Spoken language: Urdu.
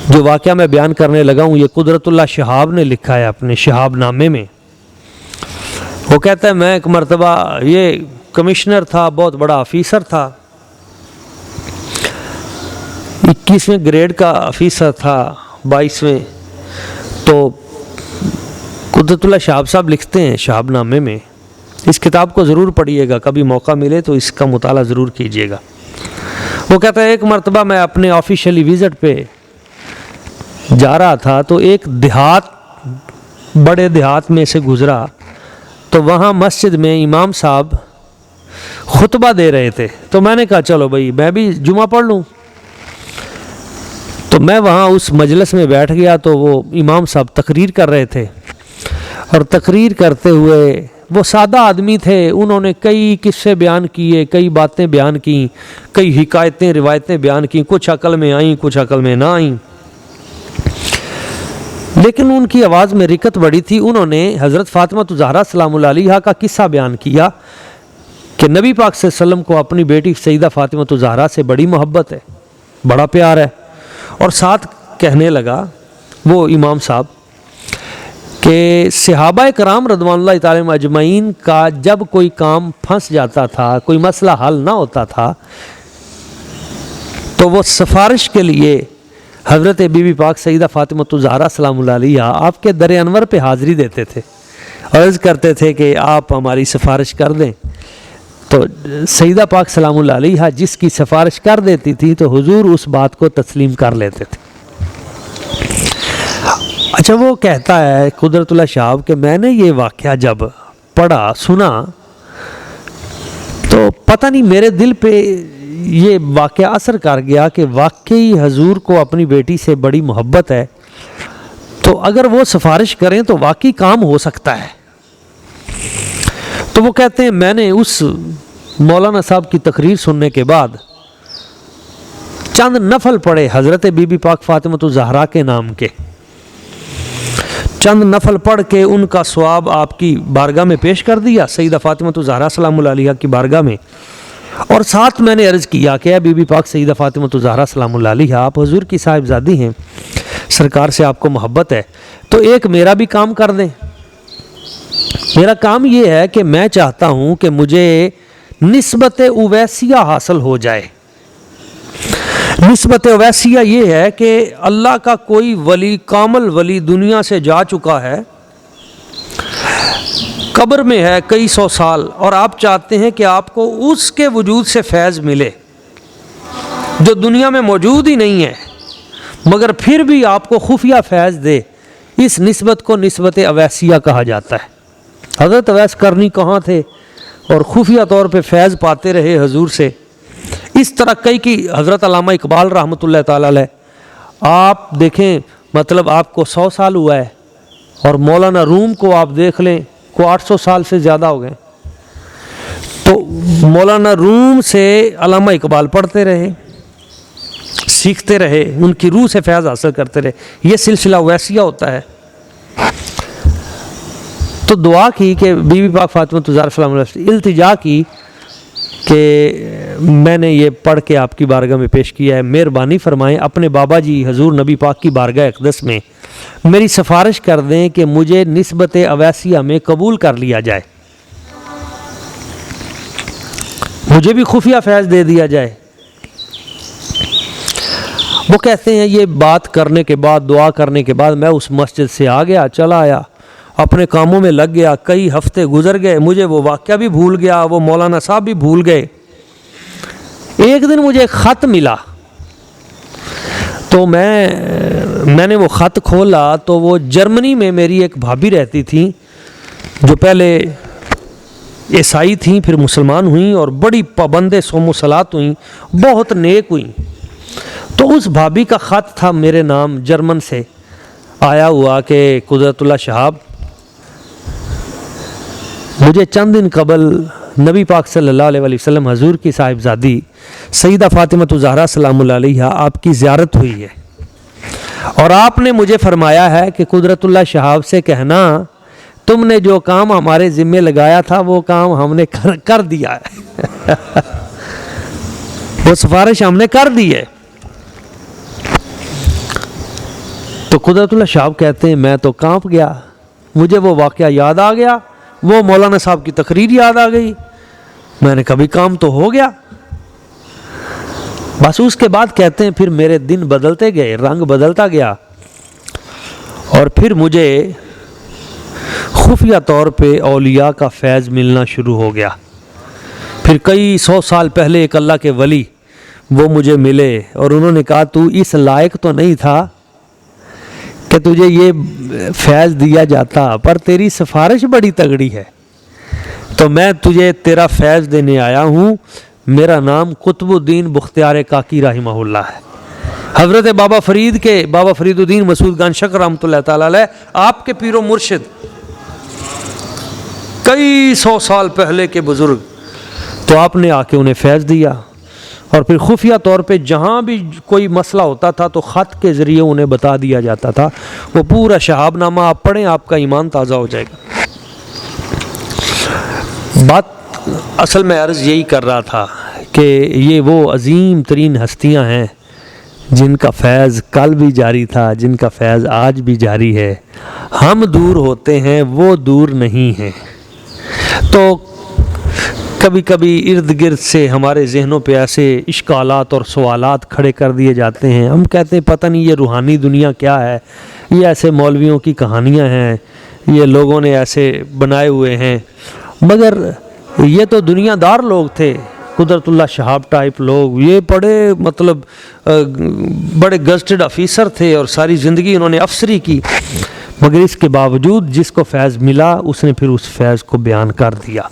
جو واقعہ میں بیان کرنے لگا ہوں یہ قدرت اللہ شہاب نے لکھا ہے اپنے شہاب نامے میں۔ وہ کہتا ہے میں ایک مرتبہ، یہ کمشنر تھا، بہت بڑا آفیسر تھا، 21ویں گریڈ کا آفیسر تھا، 22ویں۔ تو قدرت اللہ شہاب صاحب لکھتے ہیں شہاب نامے میں، اس کتاب کو ضرور پڑھیے گا، کبھی موقع ملے تو اس کا مطالعہ ضرور کیجیے گا۔ وہ کہتا ہے ایک مرتبہ میں اپنے آفیشیلی وزٹ پہ جا رہا تھا تو ایک دیہات، بڑے دیہات میں سے گزرا تو وہاں مسجد میں امام صاحب خطبہ دے رہے تھے، تو میں نے کہا چلو بھائی میں بھی جمعہ پڑھ لوں۔ تو میں وہاں اس مجلس میں بیٹھ گیا تو وہ امام صاحب تقریر کر رہے تھے، اور تقریر کرتے ہوئے وہ سادہ آدمی تھے، انہوں نے کئی قصے بیان کیے، کئی باتیں بیان کیں، کئی حکایتیں روایتیں بیان کیں، کچھ عقل میں آئیں کچھ عقل میں نہ آئیں، لیکن ان کی آواز میں رکت بڑی تھی۔ انہوں نے حضرت فاطمہ الزہرا سلام اللہ علیہا کا قصہ بیان کیا کہ نبی پاک صلی اللہ علیہ وسلم کو اپنی بیٹی سیدہ فاطمہ الزہرا سے بڑی محبت ہے، بڑا پیار ہے، اور ساتھ کہنے لگا وہ امام صاحب کہ صحابہ کرام رضوان اللہ تعالی اجمعین کا جب کوئی کام پھنس جاتا تھا، کوئی مسئلہ حل نہ ہوتا تھا، تو وہ سفارش کے لیے حضرت بی بی پاک سیدہ فاطمہ الزہرا سلام اللہ علیہا آپ کے در انور پہ حاضری دیتے تھے، عرض کرتے تھے کہ آپ ہماری سفارش کر دیں۔ تو سیدہ پاک سلام اللہ علیہا جس کی سفارش کر دیتی تھی تو حضور اس بات کو تسلیم کر لیتے تھے۔ اچھا، وہ کہتا ہے قدرت اللہ شہاب کہ میں نے یہ واقعہ جب پڑھا سنا تو پتہ نہیں میرے دل پہ یہ واقعہ اثر کر گیا کہ واقعی حضور کو اپنی بیٹی سے بڑی محبت ہے، تو اگر وہ سفارش کریں تو واقعی کام ہو سکتا ہے۔ تو وہ کہتے ہیں میں نے اس مولانا صاحب کی تقریر سننے کے بعد چند نفل پڑھے حضرت بی بی پاک فاطمہ الزہرا کے نام کے، چند نفل پڑھ کے ان کا ثواب آپ کی بارگاہ میں پیش کر دیا، سیدہ فاطمہ الزہرا سلام اللہ علیہا کی بارگاہ میں، اور ساتھ میں نے عرض کیا کہ اے بی بی پاک سیدہ فاطمہ الزہرا سلام اللہ علیہا، آپ حضور کی صاحبزادی ہیں، سرکار سے آپ کو محبت ہے، تو ایک میرا بھی کام کر دیں۔ میرا کام یہ ہے کہ میں چاہتا ہوں کہ مجھے نسبت اویسیہ حاصل ہو جائے۔ نسبت اویسیہ یہ ہے کہ اللہ کا کوئی ولی، کامل ولی دنیا سے جا چکا ہے، قبر میں ہے کئی سو سال، اور آپ چاہتے ہیں کہ آپ کو اس کے وجود سے فیض ملے جو دنیا میں موجود ہی نہیں ہے، مگر پھر بھی آپ کو خفیہ فیض دے، اس نسبت کو نسبت اویسیہ کہا جاتا ہے۔ حضرت اویس کرنی کہاں تھے اور خفیہ طور پہ فیض پاتے رہے حضور سے۔ اس طرح کئی کی حضرت علامہ اقبال رحمۃ اللہ تعالی علیہ، آپ دیکھیں مطلب آپ کو 100 سال ہوا ہے، اور مولانا روم کو آپ دیکھ لیں کو 800 سال سے زیادہ ہو گئے، تو مولانا روم سے علامہ اقبال پڑھتے رہے، سیکھتے رہے، ان کی روح سے فیض حاصل کرتے رہے، یہ سلسلہ ویسیہ ہوتا ہے۔ تو دعا کی کہ بی بی پاک فاطمہ الزہرا سلام اللہ علیہا، التجا کی کہ میں نے یہ پڑھ کے آپ کی بارگاہ میں پیش کیا ہے، مہربانی فرمائیں اپنے بابا جی حضور نبی پاک کی بارگاہ اقدس میں میری سفارش کر دیں کہ مجھے نسبت اویسیہ میں قبول کر لیا جائے، مجھے بھی خفیہ فیض دے دیا جائے۔ وہ کہتے ہیں یہ بات کرنے کے بعد، دعا کرنے کے بعد میں اس مسجد سے آ گیا، چلا آیا، اپنے کاموں میں لگ گیا، کئی ہفتے گزر گئے، مجھے وہ واقعہ بھی بھول گیا، وہ مولانا صاحب بھی بھول گئے۔ ایک دن مجھے ایک خط ملا، تو میں نے وہ خط کھولا تو وہ جرمنی میں میری ایک بھابھی رہتی تھیں جو پہلے عیسائی تھیں، پھر مسلمان ہوئیں، اور بڑی پابند صوم و صلات ہوئیں، بہت نیک ہوئیں۔ تو اس بھابھی کا خط تھا میرے نام جرمن سے آیا ہوا کہ قدرت اللہ شہاب، مجھے چند دن قبل نبی پاک صلی اللہ علیہ وسلم حضور کی صاحبزادی سیدہ فاطمہ الزہرا سلام اللہ علیہا آپ کی زیارت ہوئی ہے، اور آپ نے مجھے فرمایا ہے کہ قدرت اللہ شہاب سے کہنا تم نے جو کام ہمارے ذمے لگایا تھا وہ کام ہم نے کر دیا ہے وہ سفارش ہم نے کر دی ہے۔ تو قدرت اللہ شہاب کہتے ہیں میں تو کانپ گیا، مجھے وہ واقعہ یاد آ گیا، وہ مولانا صاحب کی تقریر یاد آ گئی، میں نے کبھی کام تو ہو گیا۔ بس اس کے بعد کہتے ہیں پھر میرے دن بدلتے گئے، رنگ بدلتا گیا، اور پھر مجھے خفیہ طور پہ اولیاء کا فیض ملنا شروع ہو گیا۔ پھر کئی 100 سال پہلے ایک اللہ کے ولی وہ مجھے ملے اور انہوں نے کہا تو اس لائق تو نہیں تھا کہ تجھے یہ فیض دیا جاتا، پر تیری سفارش بڑی تگڑی ہے، تو میں تجھے تیرا فیض دینے آیا ہوں۔ میرا نام قطب الدین بختیار کاکی رحمہ اللہ ہے۔ حضرت بابا فرید الدین مسعود گنج شکر رحمۃ اللہ تعالی علیہ، آپ کے پیر و مرشد، کئی 100 سال پہلے کے بزرگ، تو آپ نے آ کے انہیں فیض دیا، اور پھر خفیہ طور پہ جہاں بھی کوئی مسئلہ ہوتا تھا تو خط کے ذریعے انہیں بتا دیا جاتا تھا۔ وہ پورا شہاب نامہ آپ پڑھیں، آپ کا ایمان تازہ ہو جائے گا۔ بات اصل میں عرض یہی کر رہا تھا کہ یہ وہ عظیم ترین ہستیاں ہیں جن کا فیض کل بھی جاری تھا، جن کا فیض آج بھی جاری ہے۔ ہم دور ہوتے ہیں، وہ دور نہیں ہیں۔ تو کبھی کبھی ارد گرد سے ہمارے ذہنوں پہ ایسے اشکالات اور سوالات کھڑے کر دیے جاتے ہیں، ہم کہتے ہیں پتہ نہیں یہ روحانی دنیا کیا ہے، یہ ایسے مولویوں کی کہانیاں ہیں، یہ لوگوں نے ایسے بنائے ہوئے ہیں، مگر یہ تو دنیا دار لوگ تھے، قدرت اللہ شہاب ٹائپ لوگ، یہ بڑے گزٹڈ آفیسر تھے اور ساری زندگی انہوں نے افسری کی، مگر اس کے باوجود جس کو فیض ملا اس نے پھر اس فیض کو بیان کر دیا۔